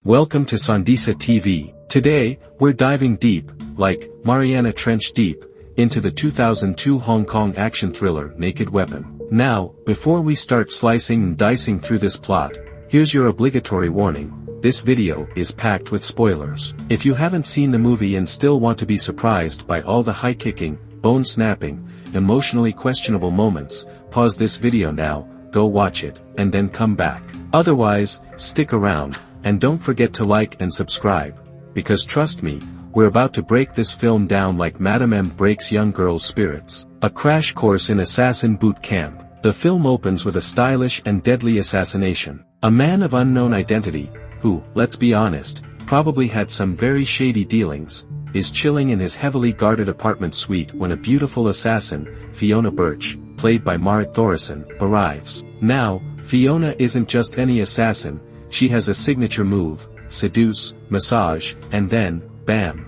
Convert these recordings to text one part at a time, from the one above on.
Welcome to Sandisa TV. Today, we're diving deep, like Mariana Trench deep, into the 2002 Hong Kong action thriller Naked Weapon. Now, before we start slicing and dicing through this plot, here's your obligatory warning. This video is packed with spoilers. If you haven't seen the movie and still want to be surprised by all the high-kicking, bone-snapping, emotionally questionable moments, pause this video now, go watch it, and then come back. Otherwise, stick around. And don't forget to like and subscribe, because trust me, we're about to break this film down like Madame M breaks young girls' spirits. A crash course in assassin boot camp. The film opens with a stylish and deadly assassination. A man of unknown identity, who, let's be honest, probably had some very shady dealings, is chilling in his heavily guarded apartment suite when a beautiful assassin, Fiona Birch, played by Marit Thoresen, arrives. Now, Fiona isn't just any assassin. She has a signature move, seduce, massage, and then, bam.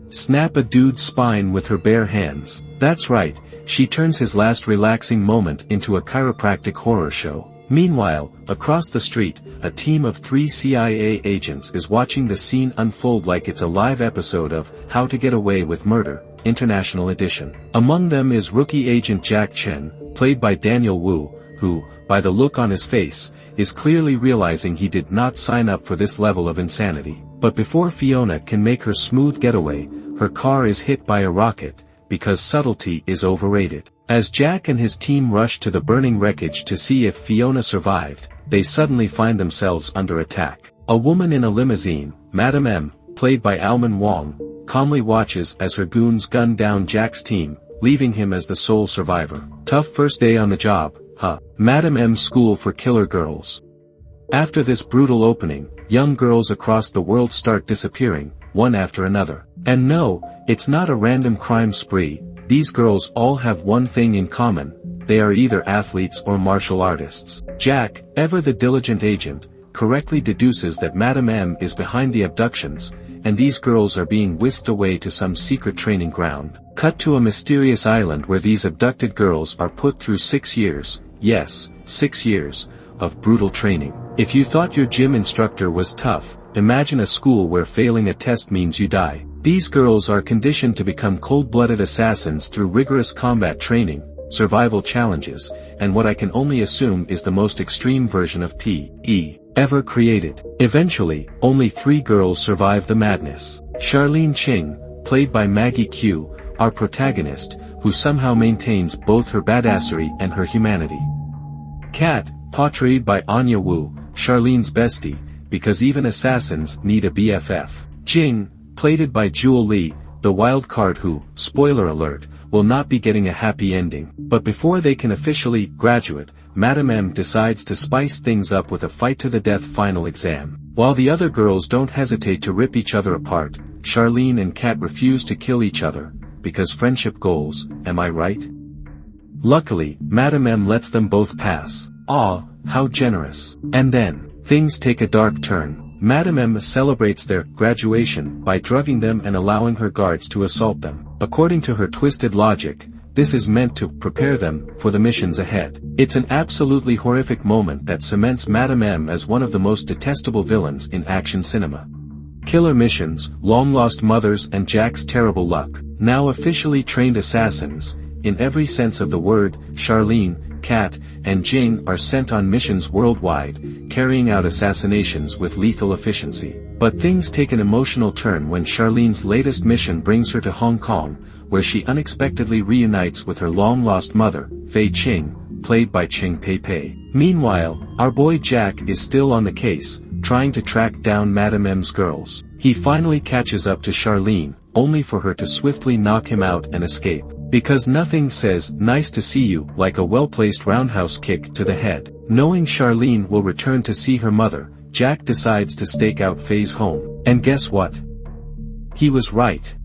Snap a dude's spine with her bare hands. That's right, she turns his last relaxing moment into a chiropractic horror show. Meanwhile, across the street, a team of 3 CIA agents is watching the scene unfold like it's a live episode of How to Get Away with Murder, International Edition. Among them is rookie agent Jack Chen, played by Daniel Wu, who, by the look on his face, is clearly realizing he did not sign up for this level of insanity. But before Fiona can make her smooth getaway, her car is hit by a rocket, because subtlety is overrated. As Jack and his team rush to the burning wreckage to see if Fiona survived, they suddenly find themselves under attack. A woman in a limousine, Madame M, played by Alman Wong, calmly watches as her goons gun down Jack's team, leaving him as the sole survivor. Tough first day on the job, huh? Madame M's school for killer girls. After this brutal opening, young girls across the world start disappearing, one after another. And no, it's not a random crime spree. These girls all have one thing in common. They are either athletes or martial artists. Jack, ever the diligent agent, correctly deduces that Madame M is behind the abductions, and these girls are being whisked away to some secret training ground. Cut to a mysterious island where these abducted girls are put through 6 years, yes, 6 years, of brutal training. If you thought your gym instructor was tough, imagine a school where failing a test means you die. These girls are conditioned to become cold-blooded assassins through rigorous combat training, survival challenges, and what I can only assume is the most extreme version of PE ever created. Eventually, only 3 girls survive the madness. Charlene Ching, played by Maggie Q, our protagonist, who somehow maintains both her badassery and her humanity. Kat, portrayed by Anya Wu, Charlene's bestie, because even assassins need a BFF. Jing, played by Jewel Lee, the wild card who, spoiler alert, will not be getting a happy ending. But before they can officially graduate, Madame M decides to spice things up with a fight-to-the-death final exam. While the other girls don't hesitate to rip each other apart, Charlene and Kat refuse to kill each other, because friendship goals, am I right? Luckily, Madame M lets them both pass. Aw, how generous. And then, things take a dark turn. Madame M celebrates their graduation by drugging them and allowing her guards to assault them. According to her twisted logic, this is meant to prepare them for the missions ahead. It's an absolutely horrific moment that cements Madame M as one of the most detestable villains in action cinema. Killer missions, long-lost mothers and Jack's terrible luck. Now officially trained assassins, in every sense of the word, Charlene, Kat, and Jing are sent on missions worldwide, carrying out assassinations with lethal efficiency. But things take an emotional turn when Charlene's latest mission brings her to Hong Kong, where she unexpectedly reunites with her long-lost mother, Fei Ching, played by Ching Pei Pei. Meanwhile, our boy Jack is still on the case, trying to track down Madame M's girls. He finally catches up to Charlene, only for her to swiftly knock him out and escape. Because nothing says, nice to see you, like a well-placed roundhouse kick to the head. Knowing Charlene will return to see her mother, Jack decides to stake out Fei's home. And guess what? He was right.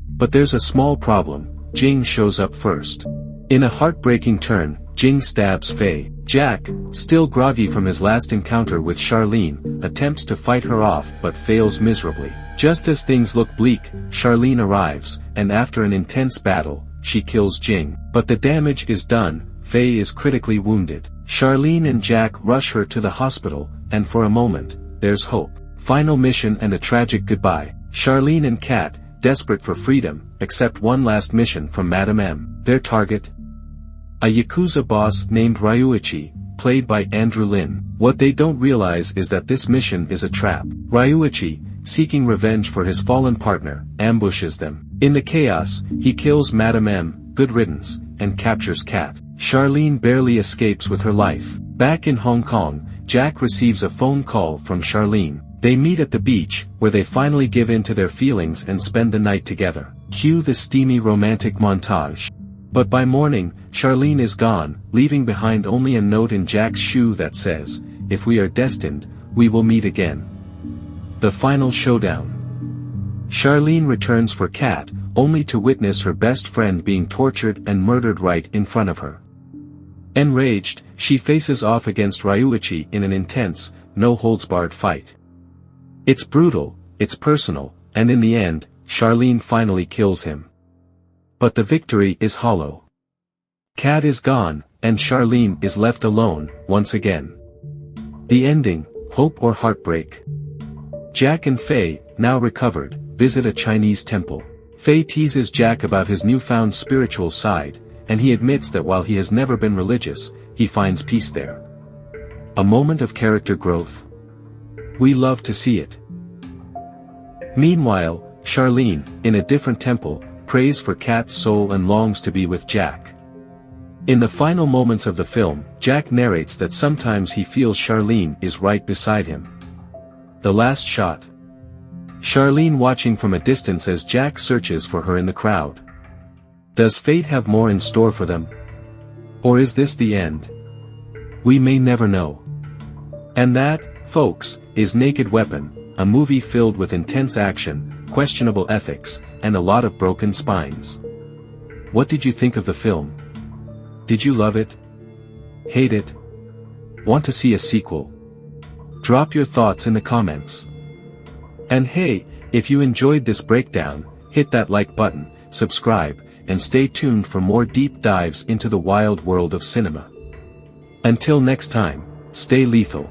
But there's a small problem. Jing shows up first. In a heartbreaking turn, Jing stabs Fei. Jack, still groggy from his last encounter with Charlene, attempts to fight her off but fails miserably. Just as things look bleak, Charlene arrives, and after an intense battle, she kills Jing. But the damage is done, Fei is critically wounded. Charlene and Jack rush her to the hospital, and for a moment, there's hope. Final mission and a tragic goodbye. Charlene and Kat, desperate for freedom, accept one last mission from Madame M. Their target? A Yakuza boss named Ryuichi, played by Andrew Lin. What they don't realize is that this mission is a trap. Ryuichi, seeking revenge for his fallen partner, ambushes them. In the chaos, he kills Madame M, good riddance, and captures Kat. Charlene barely escapes with her life. Back in Hong Kong, Jack receives a phone call from Charlene. They meet at the beach, where they finally give in to their feelings and spend the night together. Cue the steamy romantic montage. But by morning, Charlene is gone, leaving behind only a note in Jack's shoe that says, "If we are destined, we will meet again." The final showdown. Charlene returns for Kat, only to witness her best friend being tortured and murdered right in front of her. Enraged, she faces off against Ryuichi in an intense, no-holds-barred fight. It's brutal, it's personal, and in the end, Charlene finally kills him. But the victory is hollow. Kat is gone, and Charlene is left alone, once again. The ending, hope or heartbreak. Jack and Faye, now recovered, visit a Chinese temple. Faye teases Jack about his newfound spiritual side, and he admits that while he has never been religious, he finds peace there. A moment of character growth. We love to see it. Meanwhile, Charlene, in a different temple, prays for Kat's soul and longs to be with Jack. In the final moments of the film, Jack narrates that sometimes he feels Charlene is right beside him. The last shot. Charlene watching from a distance as Jack searches for her in the crowd. Does fate have more in store for them? Or is this the end? We may never know. And that, folks, is Naked Weapon, a movie filled with intense action, questionable ethics, and a lot of broken spines. What did you think of the film? Did you love it? Hate it? Want to see a sequel? Drop your thoughts in the comments. And hey, if you enjoyed this breakdown, hit that like button, subscribe, and stay tuned for more deep dives into the wild world of cinema. Until next time, stay lethal.